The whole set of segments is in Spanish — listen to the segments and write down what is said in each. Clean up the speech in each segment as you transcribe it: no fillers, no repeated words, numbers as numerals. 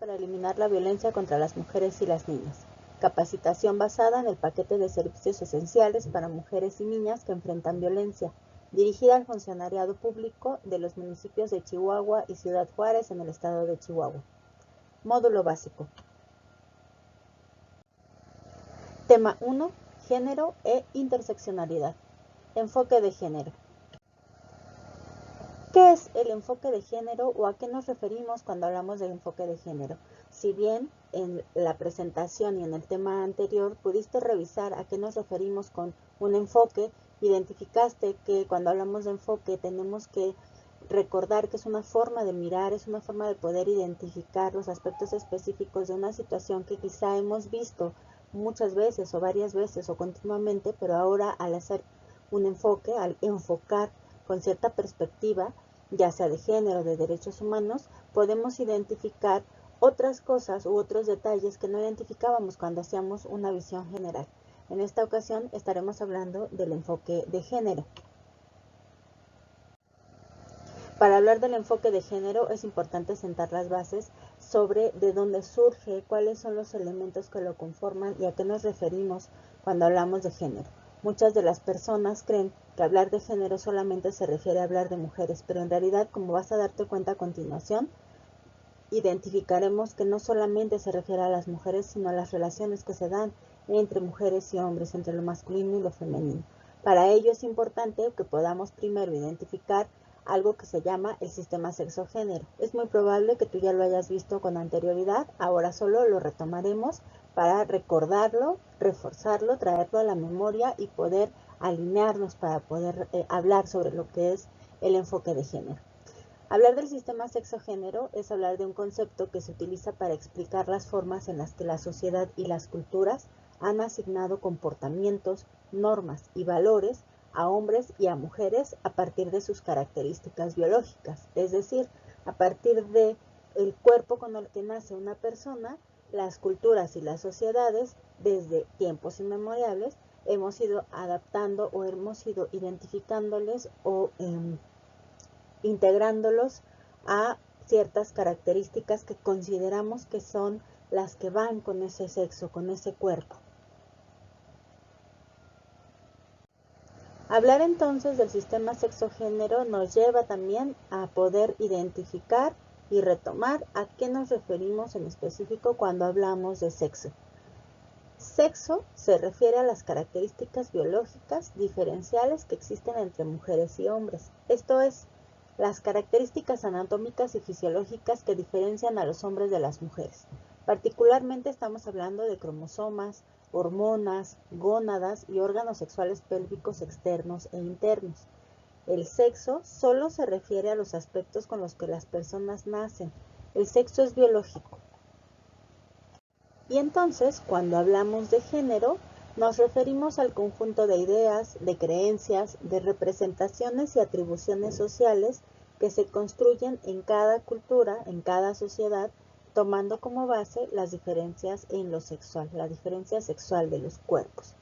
para eliminar la violencia contra las mujeres y las niñas. Capacitación basada en el paquete de servicios esenciales para mujeres y niñas que enfrentan violencia, dirigida al funcionariado público de los municipios de Chihuahua y Ciudad Juárez en el estado de Chihuahua. Módulo básico. Tema 1. Género e interseccionalidad. Enfoque de género. ¿Qué es el enfoque de género o a qué nos referimos cuando hablamos del enfoque de género? Si bien en la presentación y en el tema anterior pudiste revisar a qué nos referimos con un enfoque, identificaste que cuando hablamos de enfoque tenemos que recordar que es una forma de mirar, es una forma de poder identificar los aspectos específicos de una situación que quizá hemos visto muchas veces o varias veces o continuamente, pero ahora al hacer un enfoque, al enfocar con cierta perspectiva, ya sea de género, de derechos humanos, podemos identificar otras cosas u otros detalles que no identificábamos cuando hacíamos una visión general. En esta ocasión estaremos hablando del enfoque de género. Para hablar del enfoque de género es importante sentar las bases sobre de dónde surge, cuáles son los elementos que lo conforman y a qué nos referimos cuando hablamos de género. Muchas de las personas creen que hablar de género solamente se refiere a hablar de mujeres, pero en realidad, como vas a darte cuenta a continuación, identificaremos que no solamente se refiere a las mujeres, sino a las relaciones que se dan entre mujeres y hombres, entre lo masculino y lo femenino. Para ello es importante que podamos primero identificar algo que se llama el sistema sexo-género. Es muy probable que tú ya lo hayas visto con anterioridad, ahora solo lo retomaremos para recordarlo, reforzarlo, traerlo a la memoria y poder alinearnos para poder hablar sobre lo que es el enfoque de género. Hablar del sistema sexo-género es hablar de un concepto que se utiliza para explicar las formas en las que la sociedad y las culturas han asignado comportamientos, normas y valores a hombres y a mujeres a partir de sus características biológicas, es decir, a partir del cuerpo con el que nace una persona. Las culturas y las sociedades, desde tiempos inmemoriales, hemos ido adaptando o hemos ido identificándoles o integrándolos a ciertas características que consideramos que son las que van con ese sexo, con ese cuerpo. Hablar entonces del sistema sexo-género nos lleva también a poder identificar y retomar a qué nos referimos en específico cuando hablamos de sexo. Sexo se refiere a las características biológicas diferenciales que existen entre mujeres y hombres. Esto es, las características anatómicas y fisiológicas que diferencian a los hombres de las mujeres. Particularmente estamos hablando de cromosomas, hormonas, gónadas y órganos sexuales pélvicos externos e internos. El sexo solo se refiere a los aspectos con los que las personas nacen. El sexo es biológico. Y entonces, cuando hablamos de género, nos referimos al conjunto de ideas, de creencias, de representaciones y atribuciones sociales que se construyen en cada cultura, en cada sociedad, tomando como base las diferencias en lo sexual, la diferencia sexual de los cuerpos.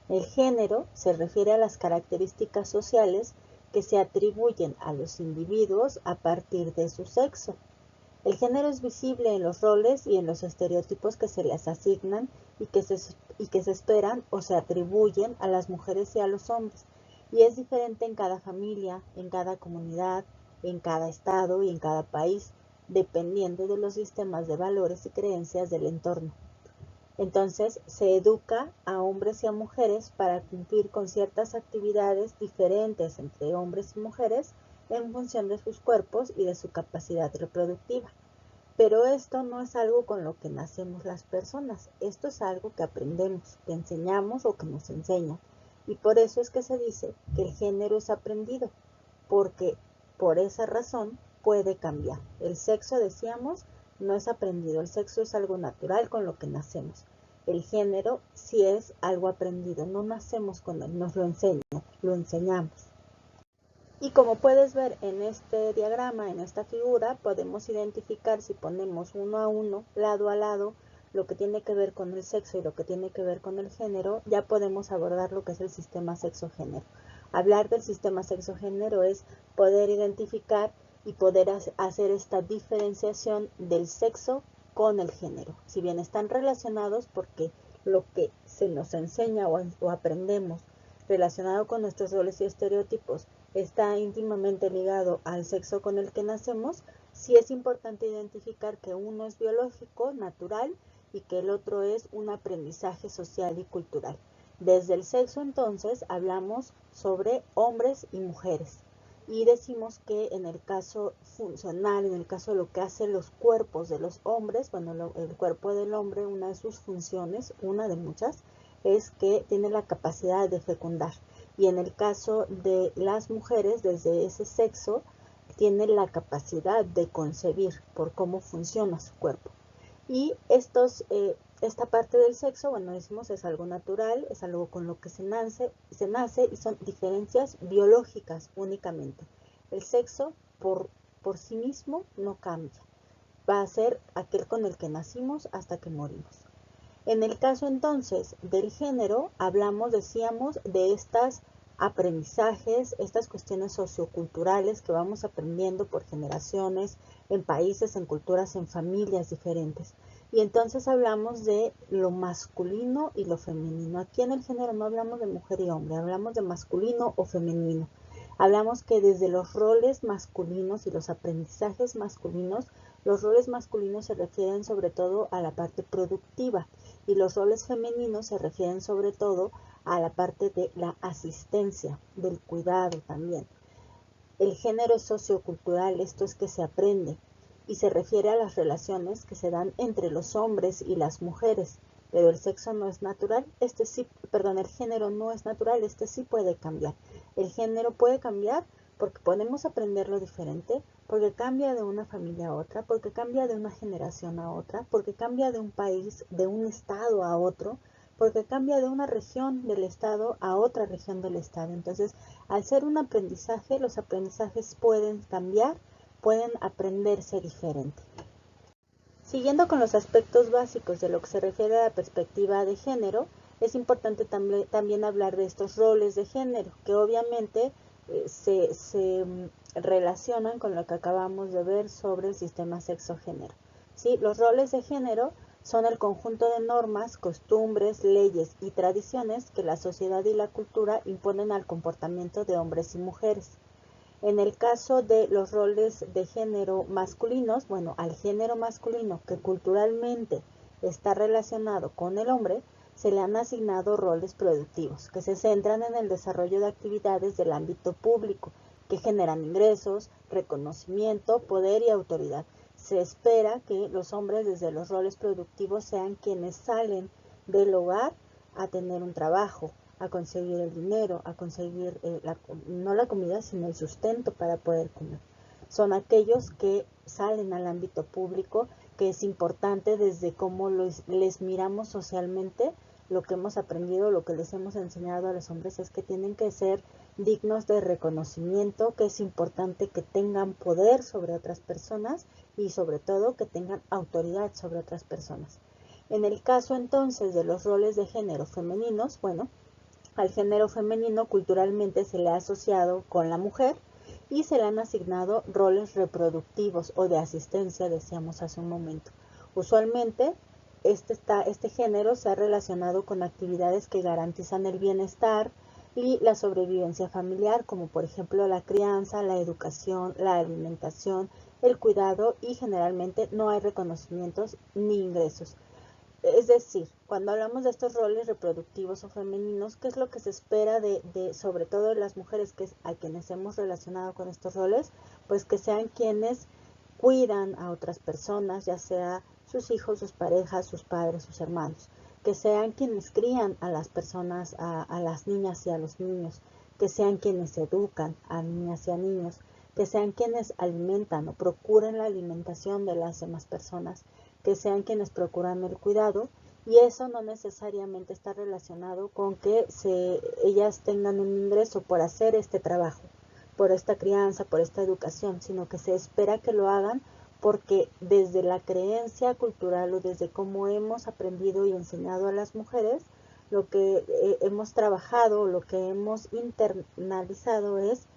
El género se refiere a las características sociales que se atribuyen a los individuos a partir de su sexo. El género es visible en los roles y en los estereotipos que se les asignan y que se esperan o se atribuyen a las mujeres y a los hombres, y es diferente en cada familia, en cada comunidad, en cada estado y en cada país, dependiendo de los sistemas de valores y creencias del entorno. Entonces, se educa a hombres y a mujeres para cumplir con ciertas actividades diferentes entre hombres y mujeres en función de sus cuerpos y de su capacidad reproductiva. Pero esto no es algo con lo que nacemos las personas, esto es algo que aprendemos, que enseñamos o que nos enseñan. Y por eso es que se dice que el género es aprendido, porque por esa razón puede cambiar. El sexo, decíamos, no es aprendido, el sexo es algo natural con lo que nacemos. El género sí es algo aprendido, no nacemos con él, nos lo enseñan, lo enseñamos. Y como puedes ver en este diagrama, en esta figura, podemos identificar si ponemos uno a uno, lado a lado, lo que tiene que ver con el sexo y lo que tiene que ver con el género, ya podemos abordar lo que es el sistema sexo-género. Hablar del sistema sexo-género es poder identificar y poder hacer esta diferenciación del sexo con el género. Si bien están relacionados porque lo que se nos enseña o aprendemos relacionado con nuestros roles y estereotipos está íntimamente ligado al sexo con el que nacemos, sí es importante identificar que uno es biológico, natural, y que el otro es un aprendizaje social y cultural. Desde el sexo, entonces, hablamos sobre hombres y mujeres. Y decimos que en el caso funcional, en el caso de lo que hacen los cuerpos de los hombres, bueno, el cuerpo del hombre, una de sus funciones, una de muchas, es que tiene la capacidad de fecundar. Y en el caso de las mujeres, desde ese sexo, tiene la capacidad de concebir por cómo funciona su cuerpo. Y esta parte del sexo, bueno, decimos es algo natural, es algo con lo que se nace y son diferencias biológicas únicamente. El sexo por sí mismo no cambia, va a ser aquel con el que nacimos hasta que morimos. En el caso entonces del género, decíamos, de estos aprendizajes, estas cuestiones socioculturales que vamos aprendiendo por generaciones, en países, en culturas, en familias diferentes. Y entonces hablamos de lo masculino y lo femenino. Aquí en el género no hablamos de mujer y hombre, hablamos de masculino o femenino. Hablamos que desde los roles masculinos y los aprendizajes masculinos, los roles masculinos se refieren sobre todo a la parte productiva y los roles femeninos se refieren sobre todo a la parte de la asistencia, del cuidado también. El género es sociocultural, esto es que se aprende y se refiere a las relaciones que se dan entre los hombres y las mujeres, pero el sexo no es natural, el género no es natural, sí puede cambiar. El género puede cambiar porque podemos aprenderlo diferente, porque cambia de una familia a otra, porque cambia de una generación a otra, porque cambia de un país, de un estado a otro, porque cambia de una región del estado a otra región del estado. Entonces, al ser un aprendizaje, los aprendizajes pueden cambiar, pueden aprenderse diferente. Siguiendo con los aspectos básicos de lo que se refiere a la perspectiva de género, es importante también hablar de estos roles de género, que obviamente se relacionan con lo que acabamos de ver sobre el sistema sexo-género. ¿Sí? Los roles de género son el conjunto de normas, costumbres, leyes y tradiciones que la sociedad y la cultura imponen al comportamiento de hombres y mujeres. En el caso de los roles de género masculinos, bueno, al género masculino que culturalmente está relacionado con el hombre, se le han asignado roles productivos que se centran en el desarrollo de actividades del ámbito público que generan ingresos, reconocimiento, poder y autoridad. Se espera que los hombres desde los roles productivos sean quienes salen del hogar a tener un trabajo, a conseguir el dinero, a conseguir no la comida, sino el sustento para poder comer. Son aquellos que salen al ámbito público, que es importante desde cómo les miramos socialmente. Lo que hemos aprendido, lo que les hemos enseñado a los hombres es que tienen que ser dignos de reconocimiento, que es importante que tengan poder sobre otras personas y sobre todo que tengan autoridad sobre otras personas. En el caso entonces de los roles de género femeninos, bueno, al género femenino culturalmente se le ha asociado con la mujer y se le han asignado roles reproductivos o de asistencia, decíamos hace un momento. Usualmente este género se ha relacionado con actividades que garantizan el bienestar y la sobrevivencia familiar, como por ejemplo la crianza, la educación, la alimentación, el cuidado, y generalmente no hay reconocimientos ni ingresos. Es decir, cuando hablamos de estos roles reproductivos o femeninos, ¿qué es lo que se espera sobre todo de las mujeres a quienes hemos relacionado con estos roles? Pues que sean quienes cuidan a otras personas, ya sea sus hijos, sus parejas, sus padres, sus hermanos, que sean quienes crían a las personas, a las niñas y a los niños, que sean quienes educan a niñas y a niños, que sean quienes alimentan o procuren la alimentación de las demás personas, que sean quienes procuran el cuidado, y eso no necesariamente está relacionado con que ellas tengan un ingreso por hacer este trabajo, por esta crianza, por esta educación, sino que se espera que lo hagan porque desde la creencia cultural o desde cómo hemos aprendido y enseñado a las mujeres, lo que hemos trabajado, lo que hemos internalizado es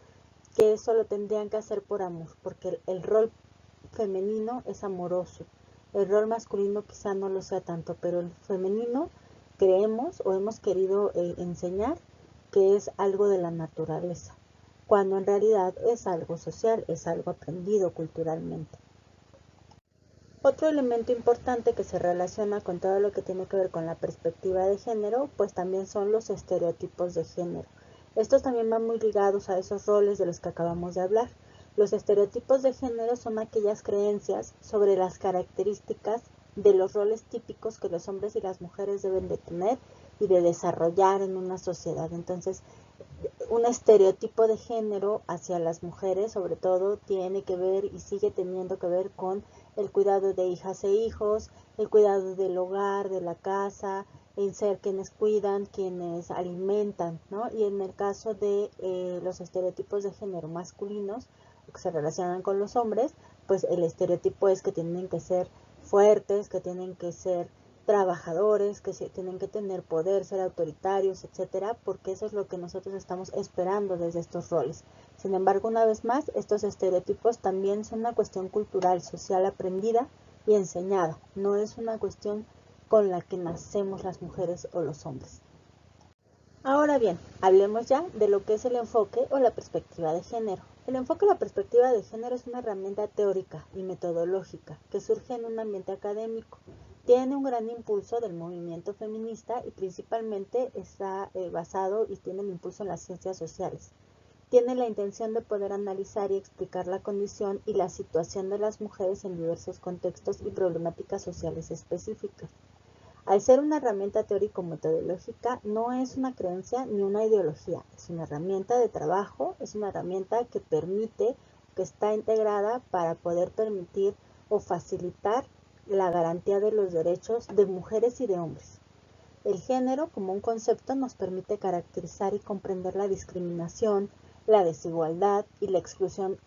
que eso lo tendrían que hacer por amor, porque el rol femenino es amoroso, El rol masculino quizá no lo sea tanto, pero el femenino creemos o hemos querido enseñar que es algo de la naturaleza, cuando en realidad es algo social, es algo aprendido culturalmente. Otro elemento importante que se relaciona con todo lo que tiene que ver con la perspectiva de género, pues también son los estereotipos de género. Estos también van muy ligados a esos roles de los que acabamos de hablar. Los estereotipos de género son aquellas creencias sobre las características de los roles típicos que los hombres y las mujeres deben de tener y de desarrollar en una sociedad. Entonces, un estereotipo de género hacia las mujeres, sobre todo, tiene que ver y sigue teniendo que ver con el cuidado de hijas e hijos, el cuidado del hogar, de la casa, en ser quienes cuidan, quienes alimentan, ¿no? Y en el caso de los estereotipos de género masculinos, que se relacionan con los hombres, pues el estereotipo es que tienen que ser fuertes, que tienen que ser trabajadores, que tienen que tener poder, ser autoritarios, etcétera, porque eso es lo que nosotros estamos esperando desde estos roles. Sin embargo, una vez más, estos estereotipos también son una cuestión cultural, social aprendida y enseñada, no es una cuestión con la que nacemos las mujeres o los hombres. Ahora bien, hablemos ya de lo que es el enfoque o la perspectiva de género. El enfoque o la perspectiva de género es una herramienta teórica y metodológica que surge en un ambiente académico. Tiene un gran impulso del movimiento feminista y principalmente está basado y tiene el impulso en las ciencias sociales. Tiene la intención de poder analizar y explicar la condición y la situación de las mujeres en diversos contextos y problemáticas sociales específicas. Al ser una herramienta teórico-metodológica, no es una creencia ni una ideología, es una herramienta de trabajo, es una herramienta que permite, que está integrada para poder permitir o facilitar la garantía de los derechos de mujeres y de hombres. El género como un concepto nos permite caracterizar y comprender la discriminación, la desigualdad y la exclusión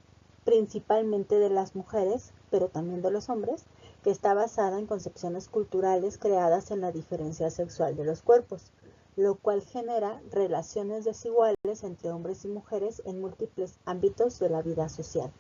principalmente de las mujeres, pero también de los hombres, que está basada en concepciones culturales creadas en la diferencia sexual de los cuerpos, lo cual genera relaciones desiguales entre hombres y mujeres en múltiples ámbitos de la vida social.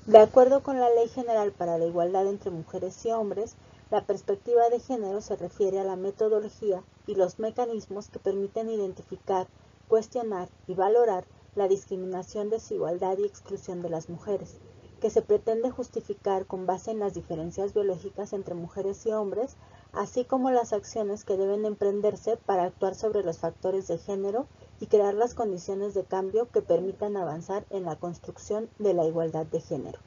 De acuerdo con la Ley General para la Igualdad entre Mujeres y Hombres, la perspectiva de género se refiere a la metodología y los mecanismos que permiten identificar, cuestionar y valorar la discriminación, desigualdad y exclusión de las mujeres, que se pretende justificar con base en las diferencias biológicas entre mujeres y hombres, así como las acciones que deben emprenderse para actuar sobre los factores de género y crear las condiciones de cambio que permitan avanzar en la construcción de la igualdad de género.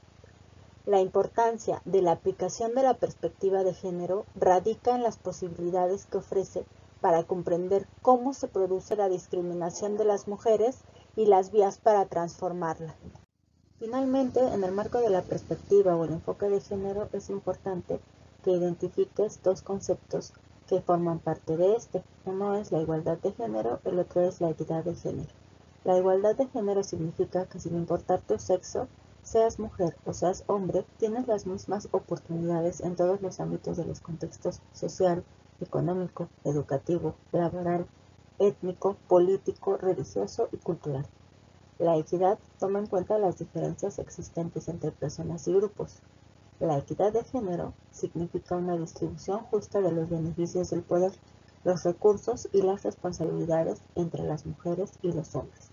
La importancia de la aplicación de la perspectiva de género radica en las posibilidades que ofrece para comprender cómo se produce la discriminación de las mujeres y las vías para transformarla. Finalmente, en el marco de la perspectiva o el enfoque de género, es importante que identifiques dos conceptos que forman parte de este. Uno es la igualdad de género, el otro es la equidad de género. La igualdad de género significa que sin importar tu sexo, seas mujer o seas hombre, tienes las mismas oportunidades en todos los ámbitos de los contextos social, económico, educativo, laboral, étnico, político, religioso y cultural. La equidad toma en cuenta las diferencias existentes entre personas y grupos. La equidad de género significa una distribución justa de los beneficios del poder, los recursos y las responsabilidades entre las mujeres y los hombres.